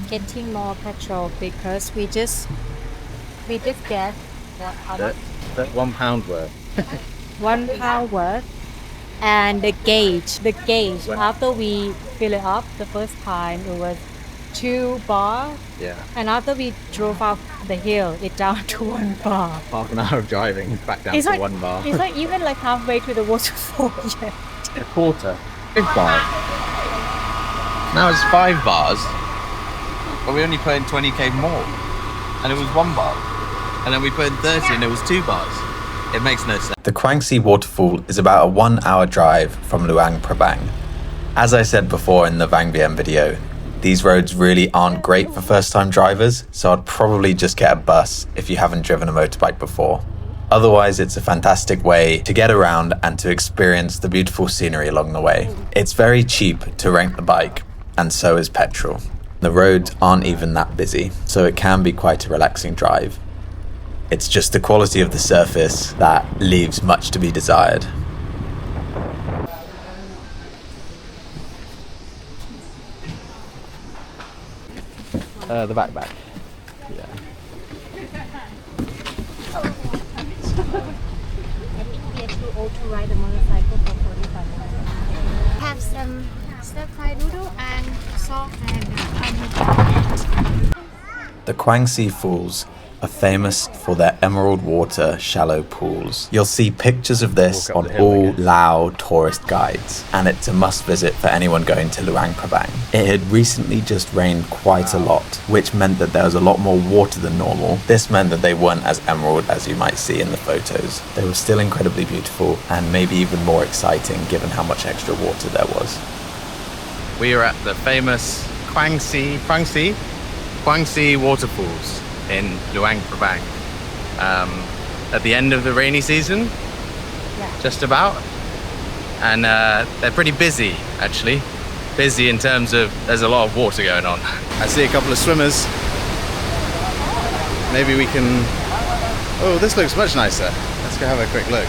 Getting more petrol because we just get That £1 worth. £1 worth, and the gauge after we fill it up the first time it was 2 bar, Yeah. and after we drove up the hill it down to 1 bar. Half an hour of driving back down to 1 bar. It's like even like halfway to the waterfall yet. A quarter. 5 bars. Now it's 5 bars. But we only put in 20k more. And it was 1 bar. And then we put in 30 and it was 2 bars. It makes no sense. The Kuang Si Waterfall is about a 1-hour drive from Luang Prabang. As I said before in the Vang Vietnam video, these roads really aren't great for first-time drivers, so I'd probably just get a bus if you haven't driven a motorbike before. Otherwise, it's a fantastic way to get around and to experience the beautiful scenery along the way. It's very cheap to rent the bike, and so is petrol. The roads aren't even that busy, so it can be quite a relaxing drive. It's just the quality of the surface that leaves much to be desired. The backpack. Yeah. I think we are too old to ride a motorcycle for 45 minutes. Have some stir-fry noodle and salt and The Kuang Si Falls are famous for their emerald water shallow pools. You'll see pictures of this on all Laos tourist guides, and it's a must visit for anyone going to Luang Prabang. It had recently just rained quite a lot, which meant that there was a lot more water than normal. This meant that they weren't as emerald as you might see in the photos. They were still incredibly beautiful and maybe even more exciting given how much extra water there was. We are at the famous Kuang Si Waterfalls in Luang Prabang. At the end of the rainy season, just about. And they're pretty busy, actually. Busy in terms of there's a lot of water going on. I see a couple of swimmers. Maybe we can... Oh, this looks much nicer. Let's go have a quick look.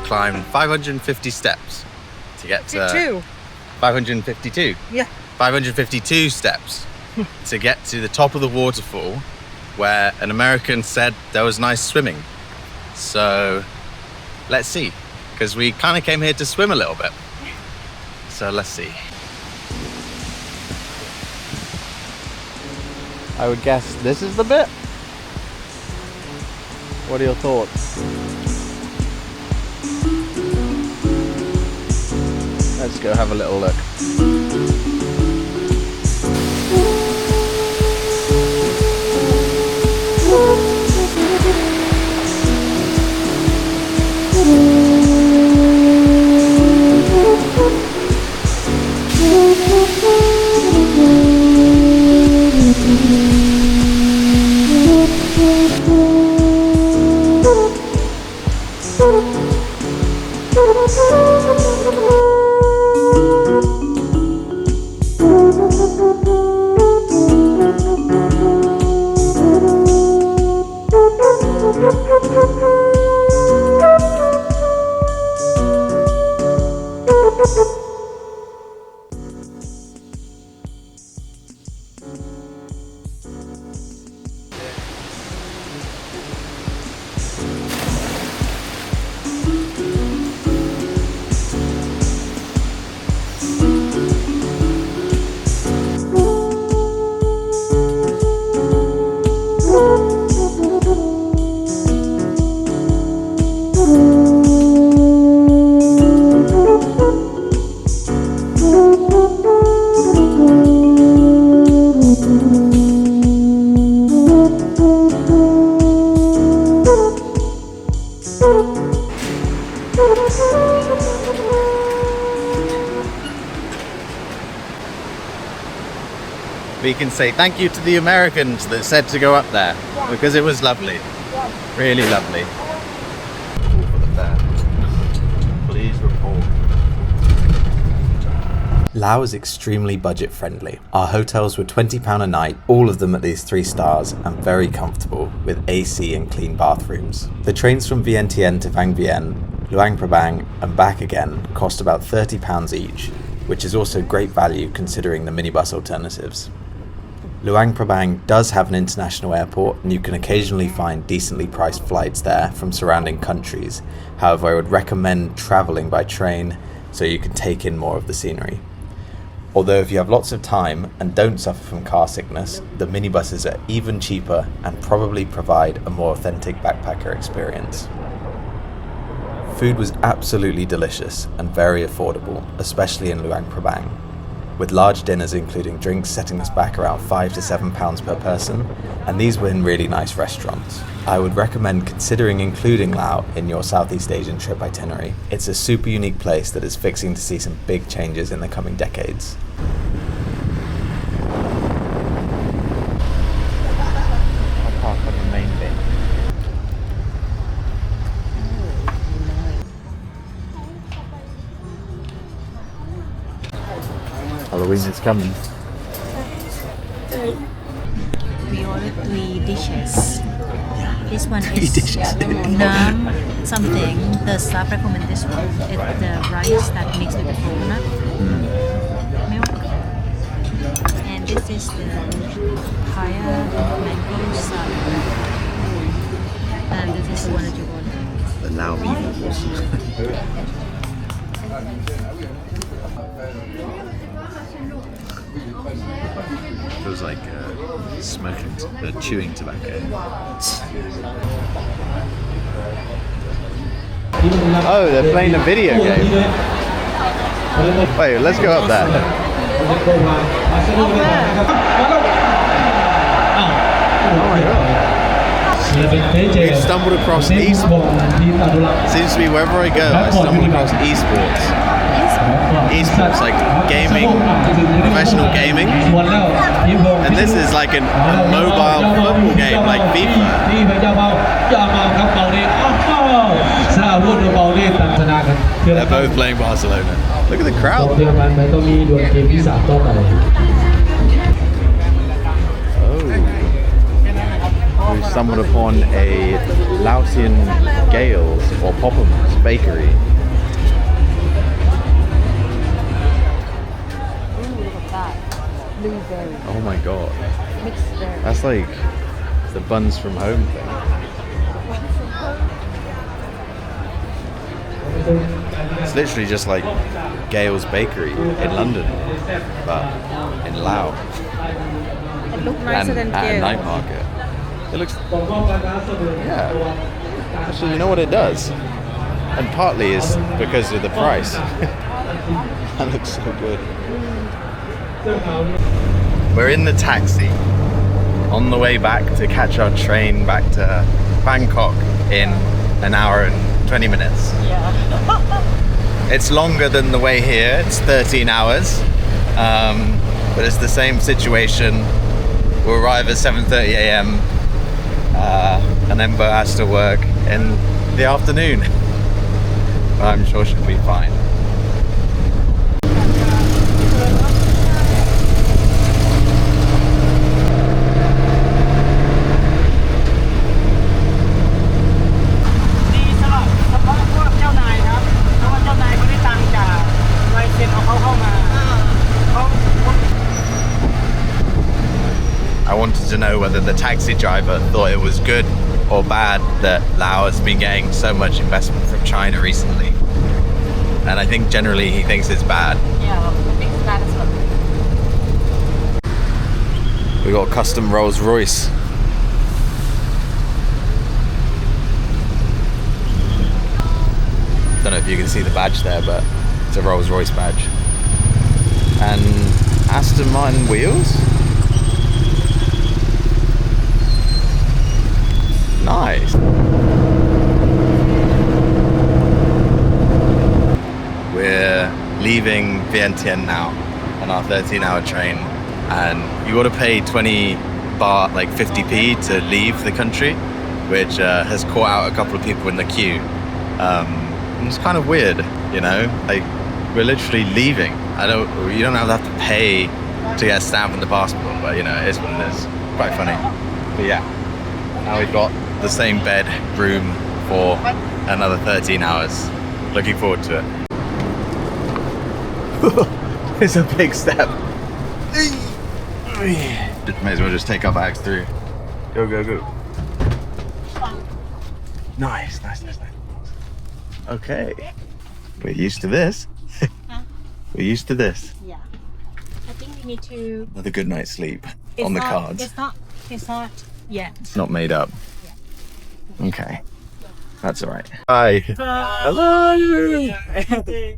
Climbed 550 steps to get to 552. Yeah. 552 steps to get to the top of the waterfall where an American said there was nice swimming. So let's see, because we kind of came here to swim a little bit. So let's see. I would guess this is the bit. What are your thoughts? Let's go have a little look. we can say thank you to the Americans that said to go up there, because it was lovely. Really lovely. Please report. Laos is extremely budget friendly. Our hotels were £20 a night, all of them at least 3 stars, and very comfortable, with AC and clean bathrooms. The trains from Vientiane to Vang Vieng, Luang Prabang and back again cost about £30 each, which is also great value considering the minibus alternatives. Luang Prabang does have an international airport, and you can occasionally find decently priced flights there from surrounding countries. However, I would recommend travelling by train so you can take in more of the scenery. Although if you have lots of time and don't suffer from car sickness, the minibuses are even cheaper and probably provide a more authentic backpacker experience. Food was absolutely delicious and very affordable, especially in Luang Prabang, with large dinners including drinks setting us back around £5 to £7 per person, and these were in really nice restaurants. I would recommend considering including Laos in your Southeast Asian trip itinerary. It's a super unique place that is fixing to see some big changes in the coming decades. Apart from the main bit. Halloween is coming. We ordered 3 dishes. This one is nam something. The staff recommend this one. It's the rice that mixed with the coconut milk. And this is the papaya mango salad. And this is the one that you ordered. The Lao meatballs. Feels like smoking, chewing tobacco. Oh, they're playing a video game. Wait, let's go up there. We've stumbled across esports. Seems to be wherever I go, I stumble across esports. Esports, like gaming, professional gaming. And this is like a mobile football game, like FIFA. They're both playing Barcelona. Look at the crowd. We stumbled upon a Laotian Gales or Popham's bakery. Ooh, look at that. Blueberry. Oh my god. Mixed berry. That's like the buns from home thing. It's literally just like Gale's Bakery in London, but in Laos. It looks nicer than at a Gale. night market. It looks, yeah. Actually, you know what it does? And partly is because of the price. That looks so good. We're in the taxi on the way back to catch our train back to Bangkok in an hour and 20 minutes. Yeah. It's longer than the way here, it's 13 hours, but it's the same situation. We'll arrive at 7:30 a.m. And then Bo has to work in the afternoon. But I'm sure she'll be fine. I wanted to know whether the taxi driver thought it was good or bad that Laos has been getting so much investment from China recently. And I think generally he thinks it's bad. Yeah, it's bad as well. We got a custom Rolls Royce. Don't know if you can see the badge there, but it's a Rolls Royce badge. And Aston Martin wheels. Nice. We're leaving Vientiane now on our 13-hour train, and you got to pay 20 baht, like 50p, to leave the country, which has caught out a couple of people in the queue. It's kind of weird, you know, like we're literally leaving. You don't have to pay to get a stamp in the passport, but you know, it is what it is. Quite funny. But yeah, now we've got the same bed room for another 13 hours. Looking forward to it. It's a big step. May as well just take our bags through. Go, go, go. Nice. Okay. We're used to this. We're used to this. Yeah. I think we need to... Another good night's sleep on the cards. It's not yet. It's not made up. Okay. That's all right. Hi. Hello.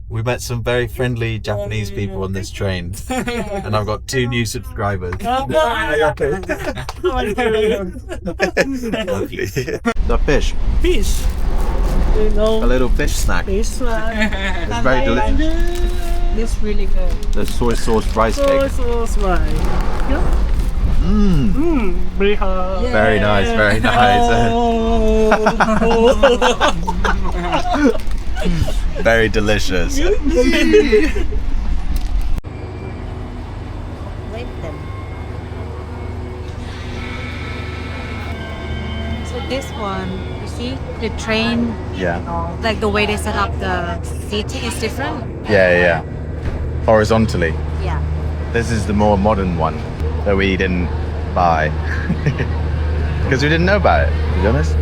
We met some very friendly Japanese people on this train. And I've got 2 new subscribers. Lovely. The fish. Fish. A little fish snack. It's very delicious. This is really good. The soy sauce rice cake. Very nice, very nice. Very delicious. So this one, you see, the train, Yeah. like the way they set up the seating is different. Yeah. Horizontally. Yeah. This is the more modern one that we didn't buy. Because we didn't know about it, to be honest.